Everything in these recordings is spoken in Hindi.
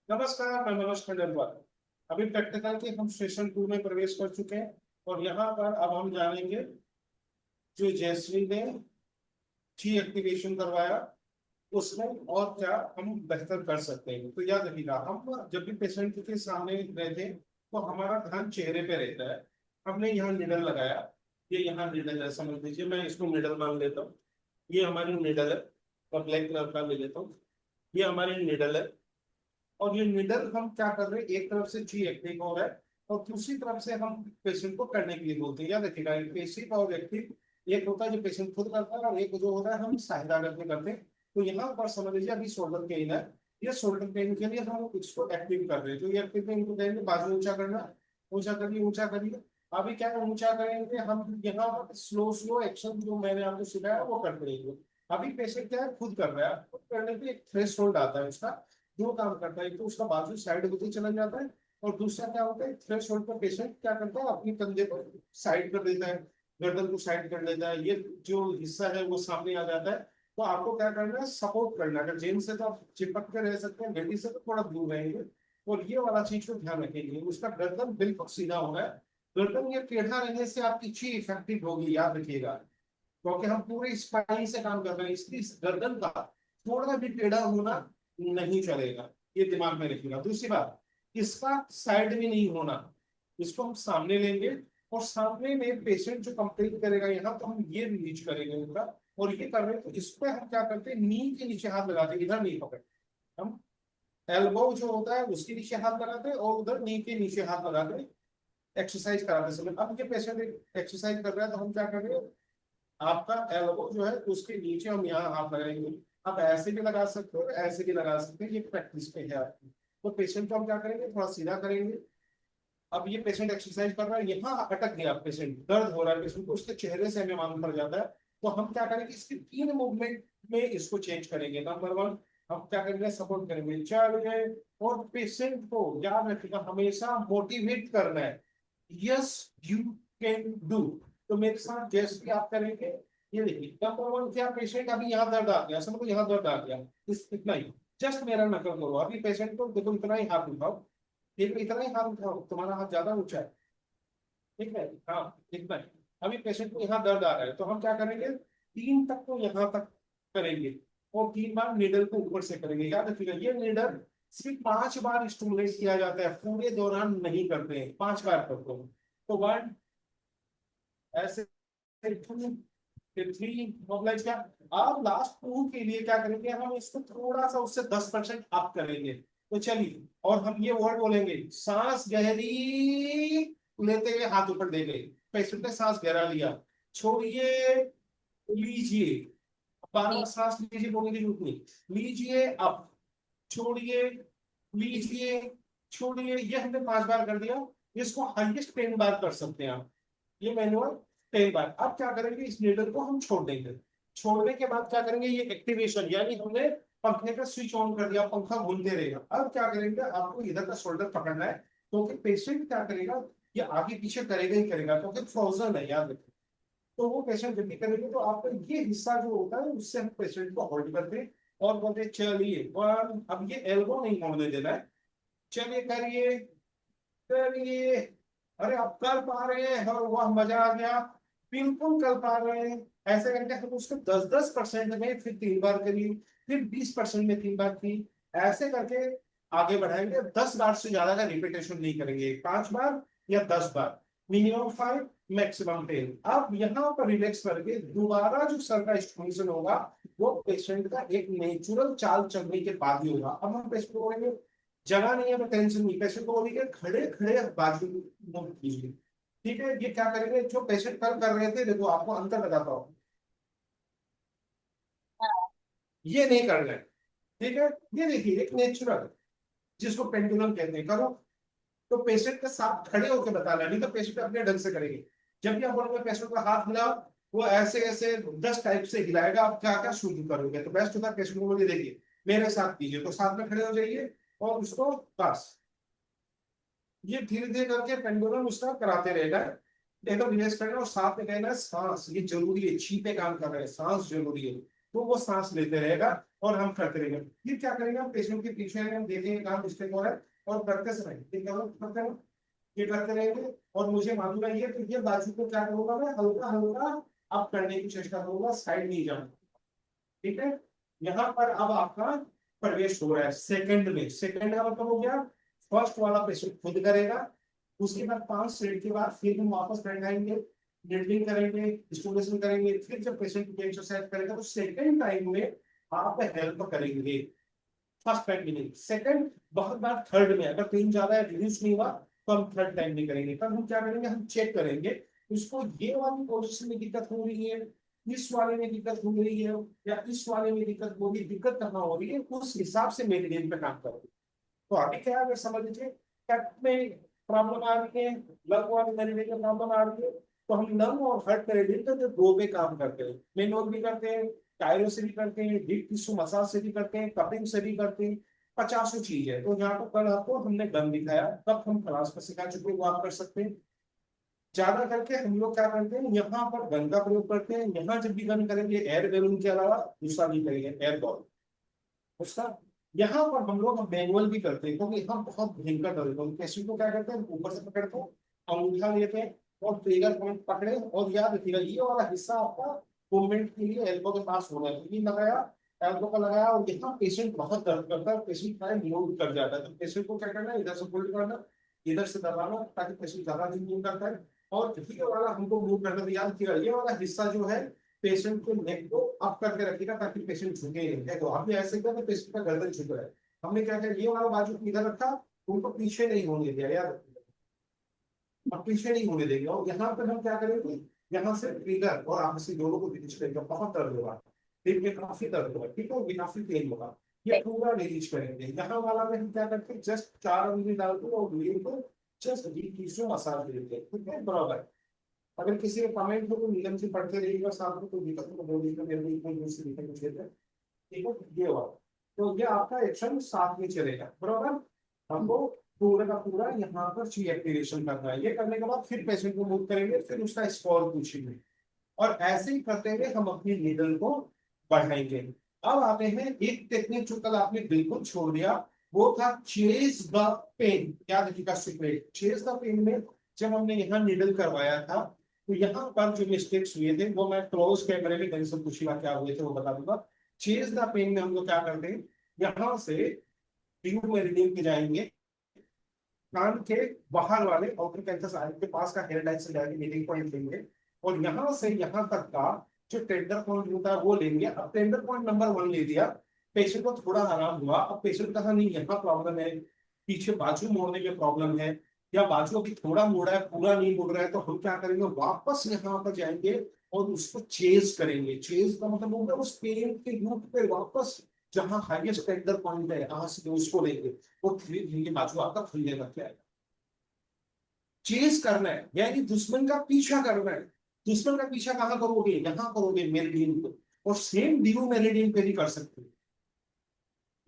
नमस्कार, मैं मनोज खंडेलवाल। अभी प्रैक्टिकल के हम सेशन 2 में प्रवेश कर चुके हैं और यहाँ पर अब हम जानेंगे जो जयश्री ने जी एक्टिवेशन करवाया उसमें और क्या हम बेहतर कर सकते हैं। तो याद रखिएगा, हम जब भी पेशेंट के सामने रहते हैं तो हमारा ध्यान चेहरे पे रहता है। हमने यहाँ निडल लगाया, ये यहाँ निडल है, समझ लीजिए मैं इसको निडल मान लेता हूँ। ये हमारी निडल है, मैं ब्लैक कलर का ले लेता हूँ। ये हमारी निडल है और ये निडल हम क्या कर रहे हैं, एक तरफ से जी एक्टिव हो रहा है और दूसरी तरफ से हम पेशेंट को करने के लिए बोलते हैं। याद रखिएगा, पेशिव और एक्टिव एक होता है जो पेशेंट खुद करता है और एक जो होता है हम सहायता करके करते हैं। तो यहाँ पर समझ लीजिए अभी शोल्डर पेन है, ये शोल्डर पेन के लिए हम इसको एक्टिव कर रहे हैं। तो ये एक्टिव पेन को कहेंगे बाजू ऊंचा करना, ऊंचा करिए ऊंचा करिए। अभी क्या है, ऊंचा करेंगे हम, यहाँ पर स्लो स्लो एक्शन जो मैंने आपको सिखाया वो करते रहेंगे। अभी पेशेंट क्या है, खुद कर रहा है, खुद करने पे एक थ्रेश होल्ड आता है उसका, दो काम करता है। एक तो उसका बाजू साइड होते चला जाता है और दूसरा क्या होता है, थ्रेशोल्ड पर पेशेंट क्या करता है, अपनी कंधे को साइड कर देता है, गर्दन को साइड कर देता है, ये जो हिस्सा है वो सामने आ जाता है। तो आपको क्या करना है, सपोर्ट करना है। अगर जेंट्स से तो आप चिपक के रह सकते हैं, लेडीज से तो थोड़ा दूर रहेंगे। और ये वाला चीज को ध्यान रखेंगे, उसका गर्दन बिल्कुल सीधा होगा। गर्दन ये टेढ़ा रहने से आपकी ची इफेक्टिव होगी, याद रखिएगा। क्योंकि हम पूरे स्पाइन से काम कर रहे हैं, इसकी गर्दन का थोड़ा भी टेढ़ा होना नहीं चलेगा, ये दिमाग में रखिएगा। दूसरी बात, इसका साइड में नहीं होना, इसको हम सामने लेंगे और सामने में पेशेंट जो कंप्लीट करेगा यहाँ, तो हम ये रीच करेंगे उनका। और ये कर रहे हैं तो इस पे हम क्या करते हैं, नी के नीचे हाथ लगाते हैं, इधर नहीं पकड़, हम एल्बो जो होता है उसके नीचे हाथ लगाते हैं और उधर नी के नीचे हाथ लगाते हैं एक्सरसाइज कराते समय। अब ये पेशेंट एक्सरसाइज कर रहा है तो हम क्या कर रहे हैं, आपका एल्बो जो है उसके नीचे हम यहाँ हाथ लगाएंगे। आप ऐसे भी लगा सकते हो, ऐसे भी लगा सकते हैं, ये प्रैक्टिस पे है आपकी। तो पेशेंट को हम क्या करेंगे, थोड़ा सीधा करेंगे। अब ये पेशेंट एक्सरसाइज कर रहा है, यहाँ अटक गया पेशेंट, दर्द हो रहा है पेशेंट को, उसके चेहरे से हमें मालूम पड़ जाता है। तो हम क्या करेंगे, इसके 3 मूवमेंट में इसको चेंज करेंगे। नंबर 1, हम क्या करेंगे, सपोर्ट करेंगे, चलिए। और पेशेंट को याद रखिएगा, हमेशा मोटिवेट करना है, यस यू कैन डू। तो मेरे साथ जैसे भी आप करेंगे, ये देखिए नंबर 1 क्या, पेशेंट अभी यहाँ दर्द आ गया, समझो यहाँ दर्द आ गया, इस इतना ही, जस्ट मेरा नकल करो। अभी पेशेंट को देखो, इतना ही हाथ उठाओ, ठीक है, इतना ही हाथ उठाओ, तुम्हारा हाथ ज्यादा ऊंचा है, ठीक है, हाँ इतना ही। अभी पेशेंट को यहाँ दर्द आ रहा है तो हम क्या करेंगे, 3 तक तो यहाँ तक करेंगे और 3 बार नीडल को ऊपर से करेंगे। याद रखिएगा, ये नीडल सिर्फ 5 बार स्टिमुलेट किया जाता है, पूरे दौरान नहीं करते हैं, 5 बार करते हैं। तो 1, ऐसे 2, फिर 3, मोबिलाइज किया। अब लास्ट 2 के लिए क्या करेंगे, हम इसको थोड़ा सा उससे 10% अप करेंगे। तो चलिए, और हम ये वर्ड बोलेंगे, सांस गहरी लेते हुए हाथ ऊपर दे गए, पेशेंट ने सांस गहरा लिया, छोड़िए, लीजिए, 12 सांस लीजिए, बोलने की जरूरत नहीं, लीजिए अब, छोड़िए, लीजिए, छोड़िए। ये हमने 5 बार कर दिया, इसको हाईएस्ट 10 बार कर सकते हैं आप, ये मैनुअल 10 बार। अब क्या करेंगे, इस नीडल को हम छोड़ देंगे। छोड़ने के बाद क्या करेंगे, ये एक्टिवेशन, यानी हमने पंखे का स्विच ऑन कर दिया, पंखा घूमते रहेगा। अब क्या करेंगे, आपको इधर का शोल्डर पकड़ना है, क्योंकि पेशेंट क्या करेगा, ये आगे पीछे करेगा ही करेगा, क्योंकि फ्रोजन है, याद रखिए। तो वो पेशेंट जब भी करेंगे तो आपका ये हिस्सा जो होता है उससे हम पेशेंट को होल्ड करते हैं और बोलते हैं, चलिए 1। अब ये एल्बो नहीं मोड़ने देना है, चलिए करिए, करिए। अरे आप कर पा रहे हैं, और वाह मजा आ गया, बिल्कुल कर पा रहे हैं। ऐसे करके हम उसको 10-10% में फिर 3 बार करिए, फिर 20% में 3 बार की, ऐसे करके आगे बढ़ाएंगे। 10 बार से ज्यादा का रिपीटेशन नहीं करेंगे, 5 बार या 10 बार, मिनिमम 5, मैक्सिमम 10। अब यहाँ पर रिलैक्स करके दोबारा जो सर का स्टिमुलेशन होगा वो पेशेंट का एक नेचुरल चाल चलने के बाद ही होगा। अब हम पेशेंट को बोलेंगे, जगह नहीं है तो टेंशन नहीं, पेशेंट को बोलिए खड़े खड़े बाजू मूव कीजिए, ठीक है। ये क्या करेंगे, जो पेशेंट कल कर रहे थे, देखो आपको अंतर लगाता हूँ, ये नहीं करना है, ठीक है। ये देखिए एक नेचुरल, जिसको पेंडुलम कहते हैं, करो। तो पेशेंट के साथ खड़े होकर बताना, नहीं तो पेशेंट अपने ढंग से करेंगे। जब भी आप बोलोगे पेशेंट का हाथ हिलाओ, वो ऐसे ऐसे 10 टाइप से हिलाएगा, आप क्या क्या शुरू करोगे। तो बेस्ट होता है पेशेंट को बोलिए, देखिए मेरे साथ कीजिए, तो साथ में खड़े हो जाइए और उसको बस ये धीरे धीरे करके पेंडुलम उसका कराते रहेगा, एकदम रिलैक्स करना। और साथ में कहना है सांस, ये जरूरी है, छी पे काम कर रहे हैं, सांस जरूरी है, तो वो सांस लेते रहेगा। और हम करते रहेंगे। फिर क्या करेंगे, हम पेशेंट के पीछे आएंगे, हम देखेंगे कहाँ मिस्टेक हो रहा है और करते रहेंगे, करते रहेंगे, ये करते रहेंगे। और मुझे मालूम है ये, तो ये बाजू को क्या करूंगा मैं, हल्का हल्का अप करने की चेष्टा करूंगा, साइड नहीं जाना। ठीक है, यहाँ पर अब आपका प्रवेश हो रहा है सेकंड में। सेकंड का मतलब हो गया, फर्स्ट वाला पेशेंट खुद करेगा, उसके बाद 5 मिनट के बाद फिर हम वापस बैठाएंगे, नीडलिंग करेंगे, स्टूडेशन करेंगे। फिर जब पेशेंट की एक्सरसाइज करेगा तो सेकंड टाइम में आप हेल्प करेंगे। फर्स्ट टाइम में नहीं, सेकंड, बहुत बार थर्ड में, अगर पेन ज्यादा रिड्यूस नहीं हुआ तो हम थर्ड टाइम में करेंगे। तब हम क्या करेंगे, हम चेक करेंगे उसको ये वाली पोजीशन में दिक्कत हो रही है, इस वाले में दिक्कत हो रही है, या इस वाले में दिक्कत हो रही है, दिक्कत कहाँ हो रही है, उस हिसाब से मेडिटेशन पे काम करेंगे। तो आगे क्या है समझ लीजिए, कट में प्रॉब्लम आ रही है, लंग और मेडिटेशन प्रॉब्लम आ रही है, तो हम लंग और हार्ट मेडिटेशन तो दो पे काम करते हैं, मेन और भी करते हैं, टायरो से भी करते हैं, डीप टिश्यू मसाज से भी करते हैं, कपिंग से भी करते हैं, 50 चीज है। तो यहाँ पर कल आपको हमने गन दिखाया, तब हम क्लास में सिखा चुके हैं, वो आप कर सकते हैं। ज्यादा करके हम लोग क्या करते हैं, यहाँ पर गन का प्रयोग करते हैं। यहाँ जब भी गन करेंगे एयर बैलून के अलावा दूसरा भी करेंगे, एयर बॉल उसका। यहाँ पर हम लोग मैनुअल भी करते हैं, क्योंकि यहाँ बहुत भयंकर दर्द है। पेशेंट को क्या करते हैं, ऊपर से पकड़ते हैं, अंगूठा लेते हैं और ट्रिगर पॉइंट पकड़े, और याद रखिएगा ये वाला हिस्सा आपका मूवमेंट के लिए एल्बो के पास होना है। ये लगाया, एल्बो का लगाया, और यहाँ पेशेंट बहुत दर्द करता है, पेशेंट का मूव कर जाता है। तो पेशेंट को क्या करना है, इधर से पुल करना, इधर से दबाना, ताकि पेशेंट ज्यादा दिन मूव करता है। और ये वाला हमको मूव करना तो याद रखिएगा, ये वाला हिस्सा जो है पेशेंट के नेक को अप करके रखिएगा, ताकि पेशेंट झुके नहीं। देखो आपने ऐसे किया तो पेशेंट का गर्दन झुक रहा है, हमने क्या किया, ये वाला बाजू इधर रखा, उनको पीछे नहीं होने दिया, याद रखिएगा, अब पीछे नहीं होने देंगे। और यहाँ पर हम क्या करेंगे, यहाँ से ट्रिगर और आपसी दोनों को रिलीज करेंगे, बहुत दर्द होगा, दिल में काफी दर्द होगा, ठीक है, काफी पेन होगा, ये पूरा रिलीज करेंगे। यहाँ वाला में हम क्या करते हैं, जस्ट 4 उंगली डालते हैं और ब्लेड को जस्ट डीप टिश्यू मसाज देते हैं, ठीक है, बराबर। अगर किसी का कमेंट हो तो नियम से पढ़ते रहिएगा, साथ में कोई दिक्कत हो तो बोलिएगा, मेरे को कोई दूसरी दिक्कत नहीं है, ठीक है, ये वाला। तो ये आपका एक्शन साथ में चलेगा, बराबर। हमको पूरा का पूरा यहाँ पर ची एक्टिवेशन करना है। ये करने के बाद फिर पेशेंट को मूव करेंगे, फिर उसका स्कोर पूछेंगे, और ऐसे ही करते हुए हम अपनी नीडल को बढ़ाएंगे। अब आते हैं एक टेक्निक जो कल आपने बिल्कुल छोड़ दिया, वो था चेज द पेन। याद रखिएगा सीक्रेट, चेज द पेन में जब हमने यहाँ नीडल करवाया था, तो यहाँ पर जो मिस्टेक्स हुए थे वो मैं क्लोज कैमरे में कहीं से पूछूंगा क्या हुए थे वो बता दूंगा। चेज द पेन में हम लोग क्या करते हैं, यहाँ से ट्यूब मेरिडियन पे जाएंगे, कान के बाहर वाले आउटर कैंसस आर्म के पास का हेयर लाइन से जाके मीटिंग पॉइंट लेंगे, और यहाँ से यहाँ तक का जो टेंडर पॉइंट होता है वो लेंगे। अब टेंडर पॉइंट नंबर 1 ले दिया, पेशेंट को थोड़ा आराम हुआ, अब पेशेंट कहा नहीं यहाँ प्रॉब्लम है, पीछे बाजू मोड़ने में प्रॉब्लम है, या बाजू अभी थोड़ा मुड़ा है पूरा नहीं मुड़ रहा है, तो हम क्या करेंगे, वापस यहाँ पर जाएंगे और उसको चेज करेंगे। चेज का मतलब होगा उस पेन के रूट पे वापस, जहां हाईएस्ट टेंडर पॉइंट है यहाँ से उसको लेंगे, वो धीरे धीरे बाजू आपका खुलने लग जाएगा। चेज करना है यानी दुश्मन का पीछा करना है। दुश्मन का पीछा कहाँ करोगे, यहाँ करोगे मेरिडियन पे, और सेम ड्यू मेरिडियन पे भी कर सकते हो।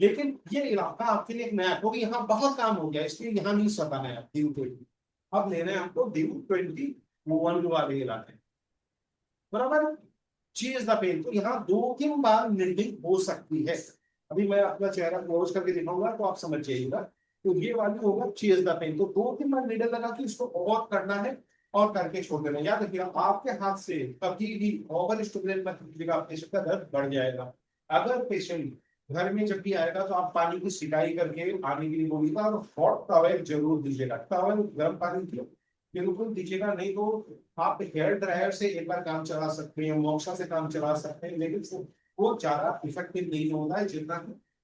लेकिन ये इलाका आपके लिए एक नया, क्योंकि यहाँ बहुत काम हो गया, इसलिए यहाँ नहीं सताना है ड्यू 20। अब लेना है हमको ड्यू 21 वाले इलाके, बराबर। चेज द पेन, तो यहाँ 2-3 बार निल्डिंग हो सकती है। अभी मैं अपना चेहरा क्लोज करके दिखाऊंगा तो आप समझ जाइएगा। तो ये वाली होगा चेज द पेन, तो 2-3 बार निडल लगा के इसको और करना है, और करके छोड़ देना। याद रखिएगा आपके हाथ से कभी भी ओवर स्टिमुलेट मत कीजिएगा, पेशेंट का दर्द बढ़ जाएगा। अगर पेशेंट घर में जब भी आएगा तो आप पानी की सिकाई करके आने के लिए बोलिएगा, और हॉट टॉवेल जरूर दीजिएगा, टॉवेल गर्म पानी की बिल्कुल दीजिएगा। नहीं तो आप हेयर ड्रायर से एक बार काम चला सकते हैं, मोक्सा से काम चला सकते हैं, लेकिन वो ज्यादा इफेक्टिव नहीं होता है जितना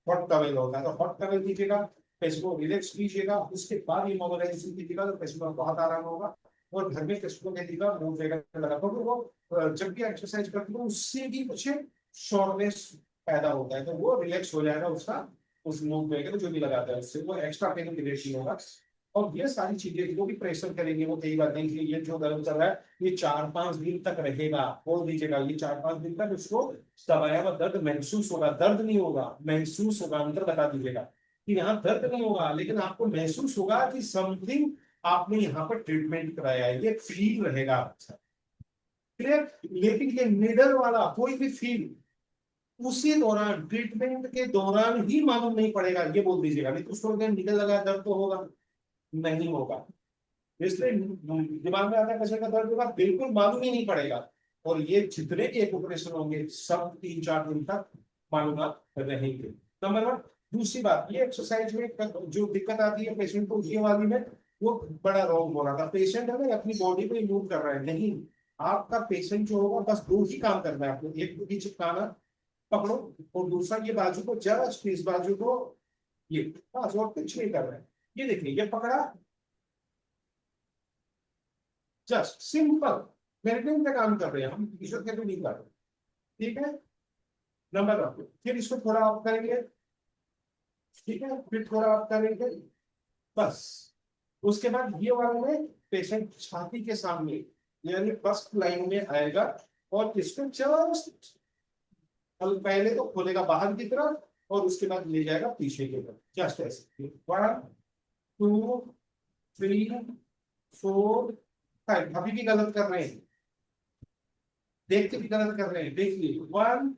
हॉट टॉवेल होता है। तो हॉट टॉवेल दीजिएगा, पेशेंट को रिलैक्स कीजिएगा, उसके बाद ये मोबिलाइजेशन कीजिएगा, तो पेशेंट को बहुत आराम होगा। और घर में पेशेंट को कहिएगा मूव वगैरह लगा, क्योंकि वो जब भी एक्सरसाइज करते हैं उससे भी कुछ शॉर्टनेस पैदा होता है, तो वो रिलैक्स हो जाएगा उसका, उस मूव वगैरह जो भी लगाता है उससे वो एक्स्ट्रा पेन क्रिएट नहीं होगा। और ये सारी चीजें जो भी प्रेशर करेंगे वो कई बार नहीं कि ये जो दर्द चल रहा है ये 4-5 दिन तक रहेगा, बोल दीजिएगा ये 4-5 दिन तक उसको दबाया हुआ दर्द महसूस होगा, दर्द नहीं होगा महसूस होगा, अंतर बता दीजिएगा कि यहाँ दर्द नहीं होगा, लेकिन आपको महसूस होगा कि समथिंग आपने यहाँ पर ट्रीटमेंट कराया है, ये फील रहेगा। अच्छा क्लियर, लेकिन ये निडल वाला कोई भी फील उसी दौरान, ट्रीटमेंट के दौरान ही मालूम नहीं पड़ेगा, ये बोल दीजिएगा, नहीं तो उसको निकल लगा दर्द तो होगा नहीं होगा, इसलिए दिमाग में आता है कचरे का दर्द होगा, बिल्कुल मालूम ही नहीं पड़ेगा। और ये जितने भी एक ऑपरेशन होंगे सब 3-4 दिन तक मालूमात रहेंगे। Number one. दूसरी बात, ये एक्सरसाइज में जो दिक्कत आती है पेशेंट को ये वाली में, वो बड़ा रॉन्ग हो रहा था। पेशेंट है ना अपनी बॉडी को मूव कर रहा है, नहीं, आपका पेशेंट जो होगा बस दो ही काम करना है आपको, एक तो पीछे खाना पकड़ो और दूसरा ये बाजू को जस्ट इस बाजू को, ये बस, और कुछ नहीं कर रहा है। ये देखिए, ये पकड़ा, जस्ट सिंपल मेरिटेन पे काम कर रहे हैं हम, ईश्वर के भी नहीं कर रहे। ठीक है, नंबर वन। फिर इसको थोड़ा ऑफ करेंगे, ठीक है, फिर थोड़ा ऑफ करेंगे, बस। उसके बाद ये वाले में पेशेंट छाती के सामने यानी फर्स्ट लाइन में आएगा और इसको जस्ट पहले तो खोलेगा बाहर की तरफ और उसके बाद ले जाएगा पीछे की तरफ, जस्ट ऐसे 1 2 3 4 5। अभी भी गलत कर रहे हैं, देख के भी गलत कर रहे हैं, देखिए 1।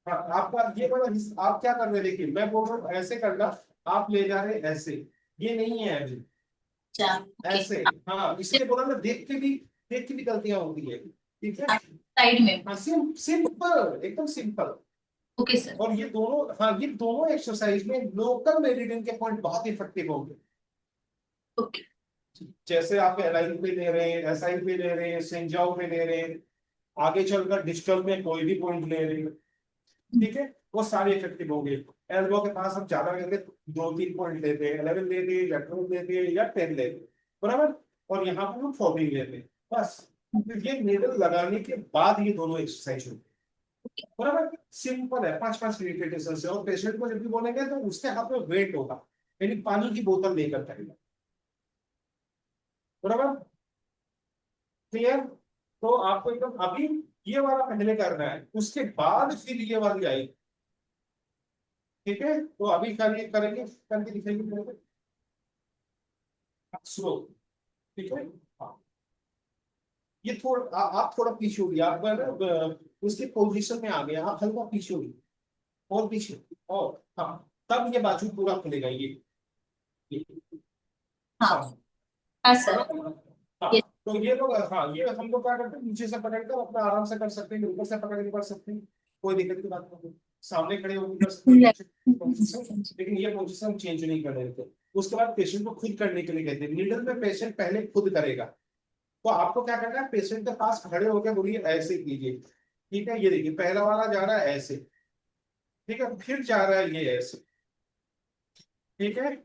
हाँ, आपका ये वाला आप क्या कर रहे हैं, देखिए मैं बोल रहा हूँ ऐसे करना, आप ले जा रहे हैं ऐसे, ये नहीं है अभी ऐसे। हाँ, इसलिए बोला ना, देख के भी गलतियां होती है, ठीक है। साइड में। हाँ, सिंपल, एकदम सिंपल। Okay sir. और ये दोनों, हाँ, ये दोनों एक्सरसाइज में लोकल मेरिडियन के पॉइंट बहुत इफेक्टिव होंगे। ओके। जैसे आप एलाइन पे ले रहे हैं, एसआई पे ले रहे हैं, सेंजाओ पे ले रहे हैं, आगे चलकर डिस्टल में कोई भी पॉइंट ले रहे हैं, ठीक है, वो सारे इफेक्टिव होंगे। एल्बो के पास हम ज्यादा करके 2-3 पॉइंट लेते हैं, 11 लेते हैं या 12 लेते हैं या 10 लेते हैं, बराबर। और यहाँ पर हम 14 लेते हैं, बस। तो ये नेडल लगाने के बाद ये दोनों एक्सरसाइज होती है, बराबर। सिंपल है, 5-5 रिपीटेशन से। और पेशेंट को जब भी बोलेंगे तो उसके हाथ में वेट होगा, यानी पानी की बोतल लेकर करेगा, बराबर, क्लियर। तो आपको एकदम अभी ये वाला पहले करना है, उसके बाद फिर ये वाली आएगी, ठीक है। तो अभी करेंगे करके दिखेंगे स्लो, ठीक है। हाँ, ये थोड़ा आप थोड़ा पीछे हो गया, आप उसकी पोजीशन में आ गए, आप हल्का पीछे हो गए और पीछे, और हाँ, तब ये बाजू पूरा खुलेगा, ये हाँ। हाँ, हाँ सर। हाँ। ये तो ये लोग, हाँ, ये हम लोग क्या करते हैं, नीचे से पकड़कर अपना आराम से कर सकते हैं, ऊपर से पकड़ के कर सकते हैं, कोई दिक्कत की बात नहीं। सामने खड़े होकर कर सकते हैं नीचे पोजीशन, लेकिन ये पोजीशन चेंज नहीं कर रहे थे। उसके बाद पेशेंट को खुद करने के लिए कहते हैं, नीडल में पेशेंट पहले खुद करेगा। तो आपको क्या करना है, पेशेंट के पास खड़े होकर बोलिए ऐसे कीजिए, ठीक है। ये देखिए पहला वाला जा रहा है ऐसे, ठीक है, फिर जा रहा है ये ऐसे, ठीक है।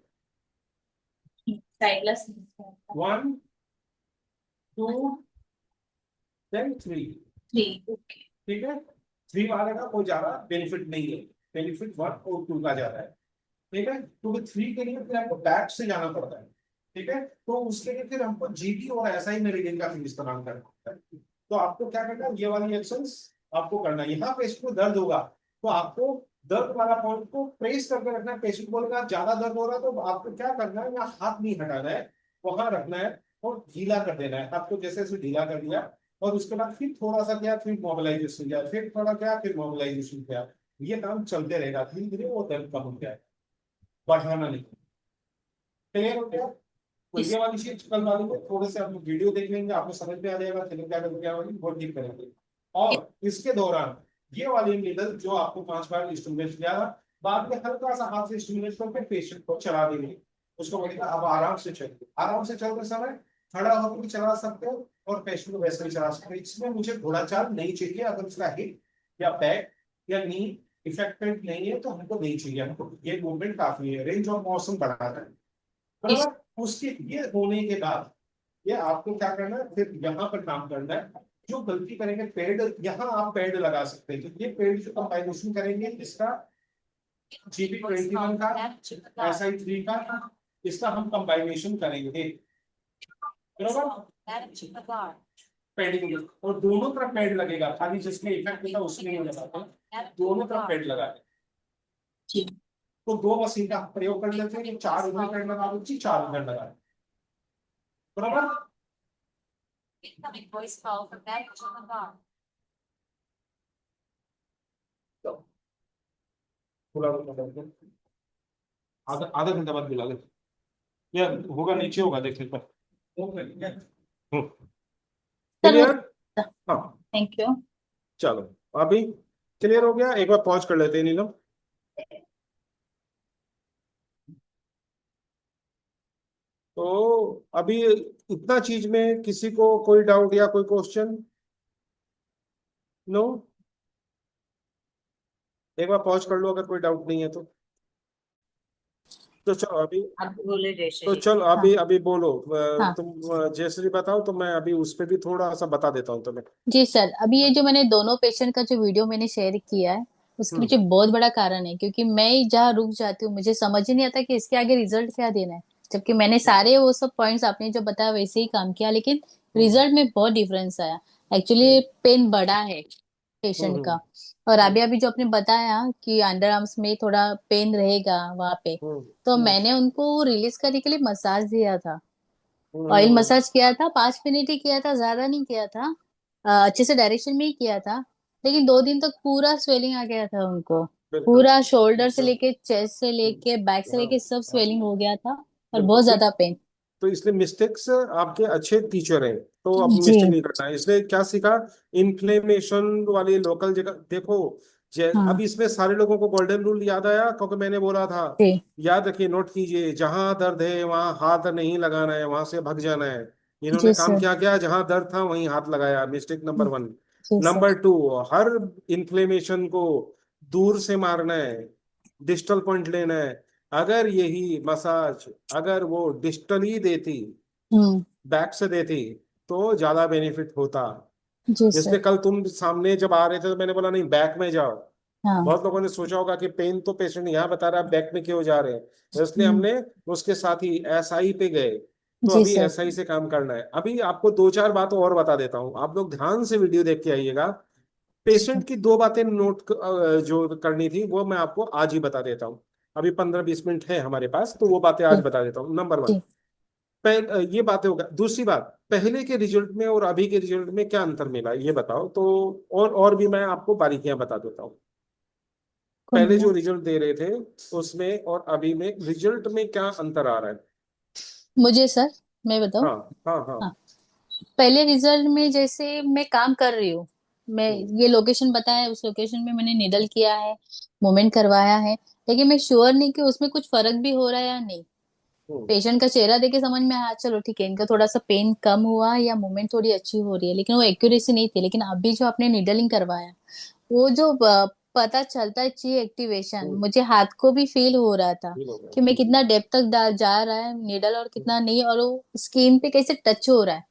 साइडलेस। 1 2 देन 3, थ्री। ओके। ठीक है। 3 वाले का कोई ज्यादा बेनिफिट नहीं है, बेनिफिट 1 और 2 का ज्यादा है, ठीक है। क्योंकि 3 के लिए फिर आपको बैक से जाना पड़ता है, ठीक है। तो उसके लिए फिर हमको जीबी और एसआई मेरिडियन का फिर इस्तेमाल करना होता है। तो आपको क्या करना है, ये वाली एक्शंस आपको करना है। यहाँ पेशेंट को दर्द होगा तो आपको दर्द वाला पॉइंट को प्रेस करके रखना है। पेशेंट बोलेगा ज्यादा दर्द हो रहा है तो आपको क्या करना है, यहाँ हाथ नहीं हटाना है, वहां रखना है और ढीला कर देना है। आपको जैसे जैसे ढीला कर दिया और उसके बाद फिर थोड़ा सा क्या, फिर मोबिलाइजेशन किया, फिर थोड़ा क्या, फिर मोबिलाइजेशन किया। ये काम चलते रहेगा, धीरे धीरे वो दर्द कम हो जाए, बढ़ाना नहीं। क्लियर हो गया। तो इस ये वाली चीज कल वाली को थोड़े से आप वीडियो देख लेंगे, आपको समझ में आ जाएगा चलो क्या करके क्या वाली बहुत ठीक करेंगे। और इसके दौरान ये वाली नीडल जो आपको 5 बार स्टिमुलेट किया, बाद में हल्का सा हाथ से स्टिमुलेट करके पेशेंट को चला देंगे। उसको बोलेगा अब आराम से चलिए, आराम से चलते समय खड़ा होकर भी चला सकते हो और पेशेंट को वैसे भी चला सकते हो। इसमें मुझे घोड़ा चाल नहीं चाहिए, अगर उसका हिप या बैक या नी इफेक्टेड नहीं है तो हमको नहीं चाहिए, हमको ये मूवमेंट काफी है, रेंज ऑफ मोशन बढ़ाना है, इस बराबर। उसके ये होने के बाद ये आपको क्या करना है, फिर यहाँ पर काम करना है। जो गलती करेंगे, पेड, यहाँ आप पेड लगा सकते हैं। तो ये पेड जो कंबाइनेशन करेंगे इसका, GB21 का, SI3 का, इसका हम कंबाइनेशन करेंगे, बराबर। पेडिंग और दोनों तरफ पेड लगेगा, खाली जिसमें इफेक्ट होता है उसमें नहीं लगाते, दोनों तरफ पेड लगा है। जी। तो 2 मशीन का प्रयोग कर लेते हैं, 4 उधर पेड लगा दीजिए, 4 उधर लगा, बराबर। Incoming voice call from Madam Chalangar. बुला लो, आधा आधा घंटा बाद बुला ले, या होगा नीचे होगा देखने पर। चलो। क्लियर। हाँ थैंक यू। चलो, अभी क्लियर हो गया, एक बार पॉज कर लेते हैं नीलम। तो अभी इतना चीज में किसी को कोई डाउट या कोई क्वेश्चन? नो। एक बार पॉज कर लो अगर कोई डाउट नहीं है तो चलो अभी। आप बोले तो जयश्री। चलो हाँ। अभी अभी बोलो, हाँ तुम जयश्री बताओ तो मैं अभी उस पे भी थोड़ा सा बता देता हूँ तुम्हें। जी सर, अभी ये हाँ। जो मैंने दोनों पेशेंट का जो वीडियो मैंने शेयर किया है, उसके हम्म पीछे बहुत बड़ा कारण है, क्योंकि मैं जहाँ रुक जाती हूँ मुझे समझ ही नहीं आता कि इसके आगे रिजल्ट क्या देना है। जबकि मैंने हम्म सारे वो सब पॉइंट्स आपने जो बताया वैसे ही काम किया, लेकिन हम्म रिजल्ट में बहुत डिफरेंस आया। एक्चुअली हम्म पेन बढ़ा है हम्म पेशेंट हम्म का। और अभी हम्म अभी जो आपने बताया कि अंडर आर्म्स में थोड़ा पेन रहेगा वहां पे, हम्म तो हम्म मैंने उनको रिलीज करने के लिए मसाज दिया था। ऑयल हम्म, मसाज किया था, 5 मिनट ही किया था, ज्यादा नहीं किया था। अच्छे से डायरेक्शन में ही किया था। लेकिन 2 दिन तक पूरा स्वेलिंग आ गया था उनको। बिल्कुल। पूरा शोल्डर से तो लेके चेस्ट से लेके बैक से हाँ लेके सब हाँ स्वेलिंग हो गया था। और बिल्कुल। बहुत ज्यादा पेन। तो इसलिए मिस्टेक्स आपके अच्छे टीचर हैं, तो अब जी। मिस्टेक नहीं करना है। इसने क्या सीखा? इन्फ्लेमेशन वाली लोकल जगह देखो। अब हाँ इसमें सारे लोगों को गोल्डन रूल याद आया क्योंकि मैंने बोला था। जी। याद रखिए, नोट कीजिए, जहां दर्द है वहां हाथ नहीं लगाना है, वहां से भग जाना है। इन्होंने जी काम सर। क्या किया? जहां दर्द था वहीं हाथ लगाया, मिस्टेक नंबर 1। जी सर। नंबर 2, हर इन्फ्लेमेशन को दूर से मारना है, डिस्टल पॉइंट लेना है। अगर यही मसाज, अगर वो डिस्टली देती, हम्म। बैक से देती, तो ज्यादा बेनिफिट होता। जी सर। इसलिए कल तुम सामने जब आ रहे थे तो मैंने बोला नहीं, बैक में जाओ। हाँ। बहुत लोगों ने सोचा होगा कि पेन तो पेशेंट यहाँ बता रहा है, बैक में क्यों जा रहे हैं, तो इसलिए हम्म। हमने उसके साथ ही एसआई पे गए। तो जी अभी सर। एसआई से काम करना है। अभी आपको दो चार बातें और बता देता हूँ, आप लोग ध्यान से वीडियो देख के आइएगा। पेशेंट की दो बातें नोट जो करनी थी वो मैं आपको आज ही बता देता हूँ। अभी 15-20 मिनट है हमारे पास, तो वो बातें आज जी। बता देता हूँ। नंबर 1, जी। ये बातें होगा। दूसरी बात, पहले के रिजल्ट में और अभी के रिजल्ट में क्या अंतर मिला ये बताओ तो। और भी मैं आपको बारीकियां बता देता हूँ। कौन पहले बोला? जो रिजल्ट दे रहे थे उसमें और अभी में रिजल्ट में क्या अंतर आ रहा है? मुझे सर, मैं बताऊं? हाँ हाँ हाँ। हाँ। पहले रिजल्ट में जैसे मैं काम कर रही हूँ, मैं हम्म ये लोकेशन बताया, उस लोकेशन में मैंने निडल किया है, मूवमेंट करवाया है, लेकिन मैं श्योर नहीं कि उसमें कुछ फर्क भी हो रहा है या नहीं। हम्म पेशेंट का चेहरा देख के समझ में आया, चलो ठीक है, इनका थोड़ा सा पेन कम हुआ या मूवमेंट थोड़ी अच्छी हो रही है, लेकिन वो एक्यूरेसी नहीं थी। लेकिन अभी जो आपने निडलिंग करवाया, वो जो पता चलता है ची एक्टिवेशन, हम्म, मुझे हाथ को भी फील हो रहा था ये हो गया। कि मैं कितना डेप्थ तक जा रहा है निडल और कितना नहीं, और वो स्किन पे कैसे टच हो रहा है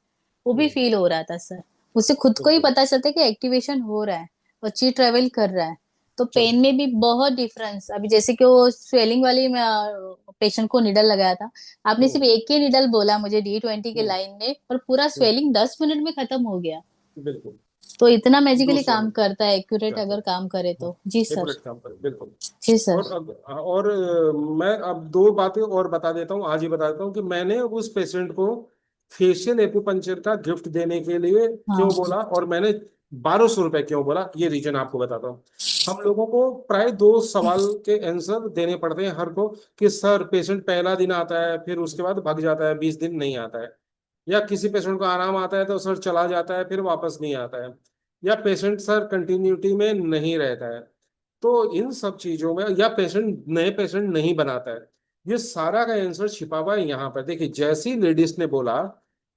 वो भी हम्म, फील हो रहा था सर। उससे खुद को ही बिल्कुल। पता चलता है कि एक्टिवेशन हो रहा है और ची ट्रेवल कर रहा है। तो चलो। पेन में भी बहुत डिफरेंस, अभी जैसे कि वो स्वेलिंग वाली पेशेंट को निडल लगाया था, आपने हम्म सिर्फ एक ही निडल बोला मुझे D20 के हम्म लाइन में, और पूरा हम्म, स्वेलिंग 10 मिनट में खत्म हो गया। बिल्कुल। तो इतना मैजिकली दूसरा काम करता है एक्यूरेट करता अगर है। काम करे हाँ, तो। जी एक सर। मिनट काम पर बिल्कुल। जी सर। मैं अब दो बातें और बता देता हूँ, आज ही बता देता हूँ कि मैंने उस पेशेंट को फेशियल एकुपंक्चर का गिफ्ट देने के लिए हाँ। क्यों बोला, और मैंने 1200 रुपए क्यों बोला, ये रीजन आपको बताता हूँ। हम लोगों को प्राय दो सवाल के आंसर देने पड़ते हैं हर को, कि सर पेशेंट पहला दिन आता है फिर उसके बाद भाग जाता है, 20 दिन नहीं आता है। या किसी पेशेंट को आराम आता है तो सर चला जाता है फिर वापस नहीं आता है। या पेशेंट सर कंटिन्यूटी में नहीं रहता है। तो इन सब चीजों में, या पेशेंट नए पेशेंट नहीं बनाता है, ये सारा का आंसर छिपा हुआ है यहाँ पर। देखिए, जैसी लेडीज ने बोला